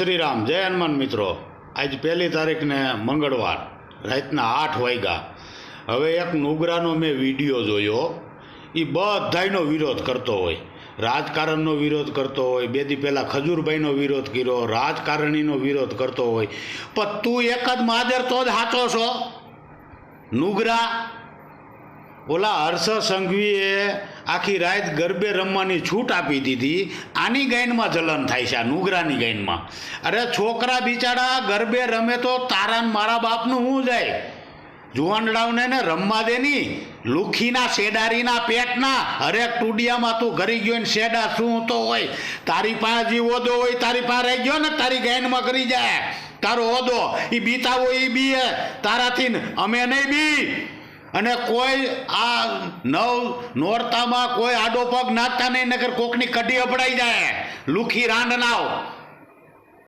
શ્રી રામ, જય હનુમાન મિત્રો। આજ 1 તારીખને મંગળવાર રાતના 8 વાગ્યા। હવે એક નુગરાનો મેં વિડીયો જોયો। એ બધાયનો વિરોધ કરતો હોય, રાજકારણનો વિરોધ કરતો હોય, 2 દી પહેલાં ખજૂરભાઈનો વિરોધ કર્યો, રાજકારણીનો વિરોધ કરતો હોય। પણ તું એક જ માદર તો જ સાચો છો નુગરા। ઓલા હર્ષ સંઘવીએ આખી રાત ગરબે રમવાની છૂટ આપી દીધી। આની ગાયનમાં જલન થાય છે, આ નુગરાની ગાયનમાં। અરે છોકરા બિચારા ગરબે રમે તો તારા ને મારા બાપનું શું જાય? જુવાનડાઓને ને રમવા દેની, લુખીના શેડારીના પેટના હરેક ટુડિયામાં તું ઘરી ગયો ને શેડા શું તો હોય। તારી પાસે જે ઓદો હોય તારી પાસે રહી ગયો ને તારી ગાયનમાં કરી જાય તારો ઓદો। એ બીતા હોય એ બીએ તારાથી, અમે નહીં બી। અને કોઈ આ નોરતામાં કોઈ આડો પગ નાખતા નહીં, નકર કોકની કઢી અપડાઈ જાય લુખી રાંડ નાવ।